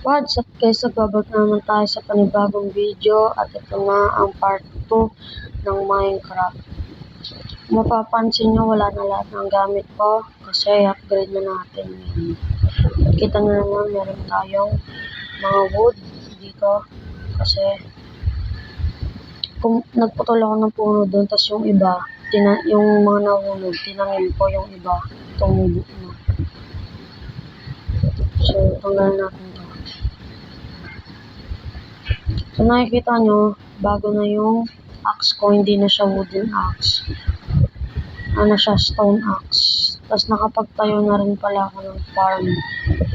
What's up guys, nagbabag naman tayo sa panibagong video at ito na ang part 2 ng Minecraft. Kung mapapansin nyo, wala na lahat ng gamit ko kasi upgrade na natin yan. Kita nyo naman, meron tayong mga wood dito kasi kung nagputol ako ng puno doon, tapos yung iba, yung mga nahulog, tinangin ko yung iba, tumubo na. So, tanggalin natin ito. So, nakikita nyo, bago na yung axe ko, hindi na siya wooden axe. Ano siya, stone axe. Tapos nakapagtayo na rin pala ako ng farm.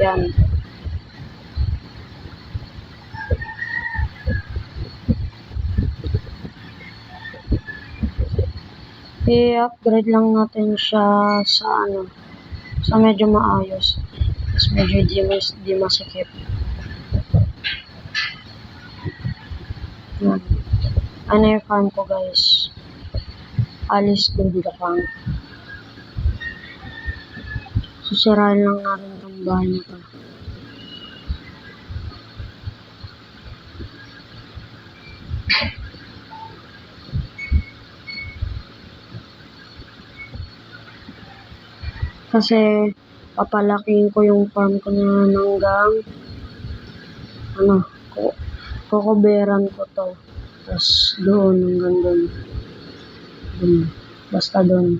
Yan. I-upgrade lang natin siya sa sa medyo maayos. Tapos medyo di masikip. Yan. Ano yung farm ko guys? Alice Good Farm. Susirain lang natin itong bahay na ito. Kasi papalakihin ko yung farm ko na hanggang kukuberan ko to. Tapos doon hanggang doon. Basta doon.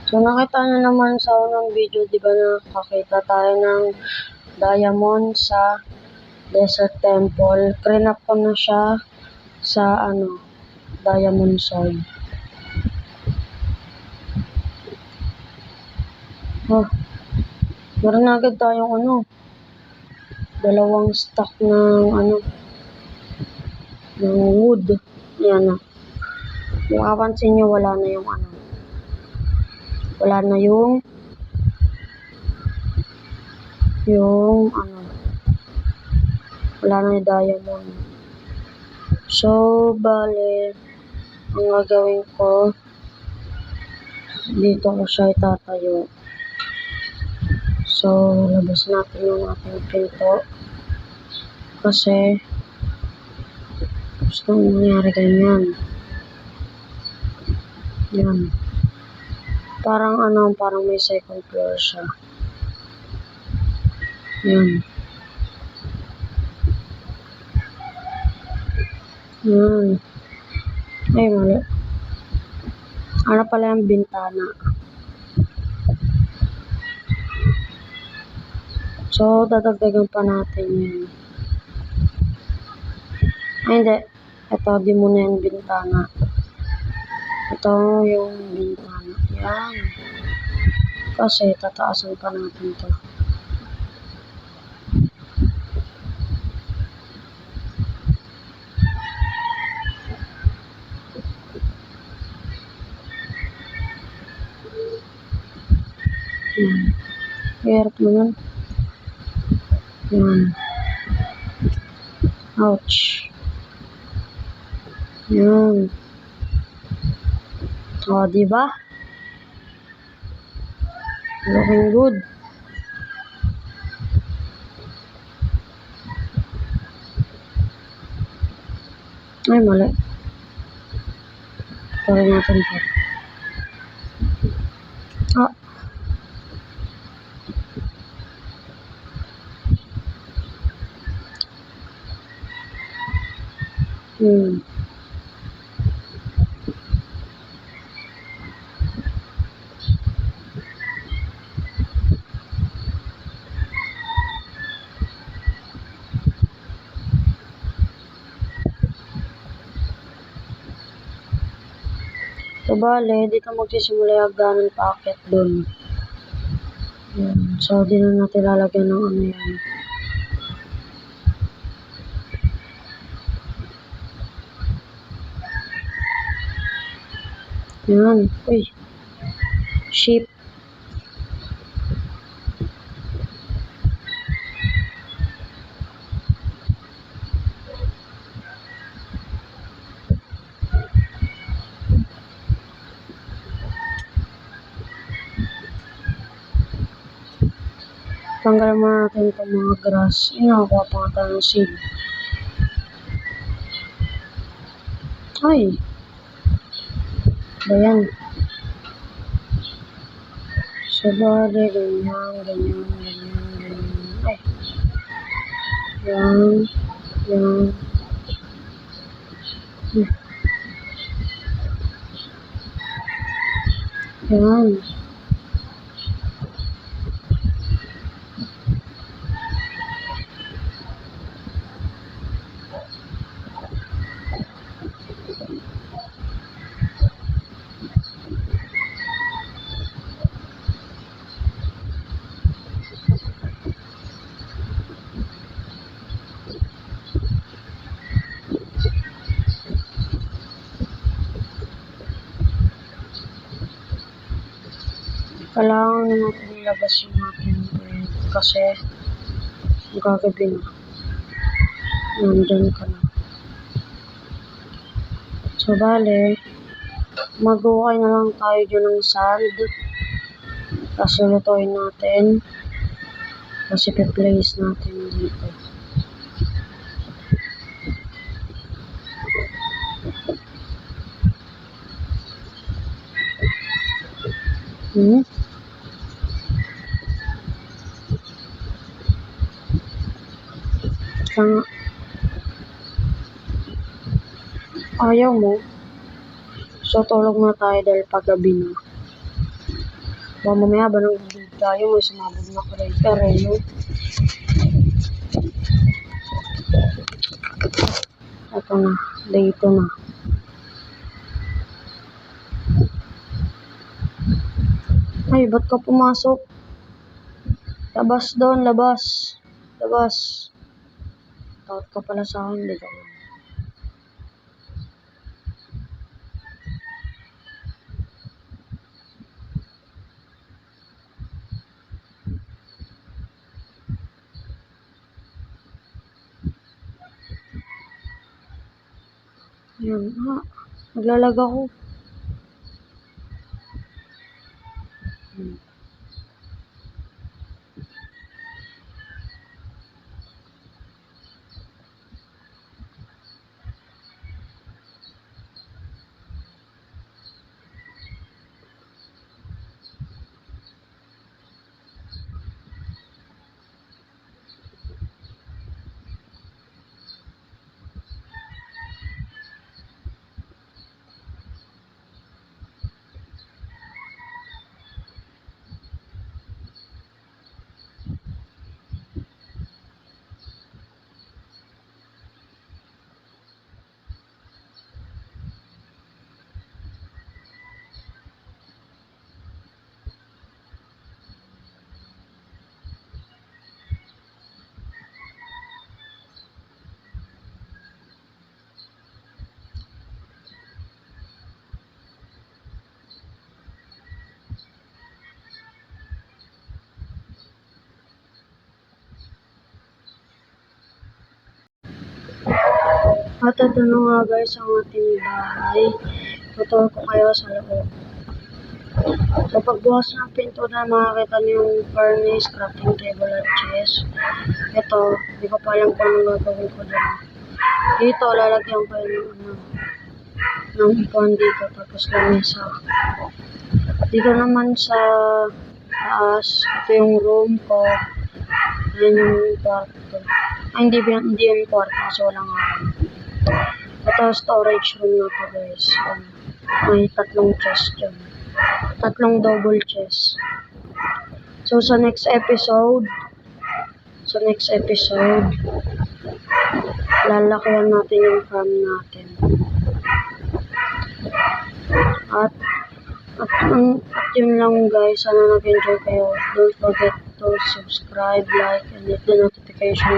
So nakita nyo naman sa unang video, di ba, nakakita tayo ng diamond sa Desert Temple. Clean-up ko na siya sa diamond sword. Meron na agad tayong dalawang stack ng ng wood. Yan na. Kung kapansin nyo, wala na yung wala na yung wala na yung diamond. So, bale, ang gagawin ko, dito ko siya itatayo. So, labas natin yung ating pinto. Kasi, gusto kong nangyari ganyan. Yan. Parang parang may second floor siya. Yan. Yan. Ay, mali. Ano pala yung bintana? So, dadagdagan pa natin yan. Ay, hindi. Ito, di muna yung bintana. Ito yung bintana. Yan. Kasi, tataasan pa natin to. Yan. Hirap naman. Yan. Ouch. Yan. O, diba? Looking good. Ay, mali. Tuloy natin po. Ah. So, bale, dito magsisimula yung hagdanan paakyat dun. Yan. So, di na natin lalagyan ng yan. Yan. Uy. Sheep. Tanggalan muna natin itong mga grass. Yun, nakakuha pa nga tayo ng seed. Ay! Ba yan? So, bali, ganyan, ganyan, ganyan, ganyan. Ay! Yan, yan. Yan. Kailangan na natin ilabas yung ating bed kasi magagabi na. Nandun ka na. So, bale, mag-ukay na lang tayo dyan ng sand. Tapos lutuin natin. Tapos ipi-place natin dito. Ayaw mo. So, tulog na tayo dahil paggabi na. Mamaya ba nang bibig tayo, may sumabog na creeper eh, no? Ito na, dito na. Ay, ba't ka pumasok? Labas doon, labas. Labas. Takot ka pala sa akin, dito lang. Ayan, naglalag ako. At ito na nga guys ang ating bahay. Tutuwa ko kayo sa loob. So pagbukas ng pinto na makakita niyo yung furnace, crafting table at chest. Ito, hindi ko pa alam kung ano gagawin ko dyan. Dito, lalagyan ko ng ipon dito, tapos lamesa. Dito naman sa taas, ito yung room ko. Ayan yung kwarto. Ay, hindi yung kwarto kasi walang araw. Ito, storage room na to guys. May 3 chest dyan. 3 double chest. So, sa next episode, lalakihan natin yung farm natin. At yun lang guys. Sana nag-enjoy kayo. Don't forget to subscribe, like, and hit the notification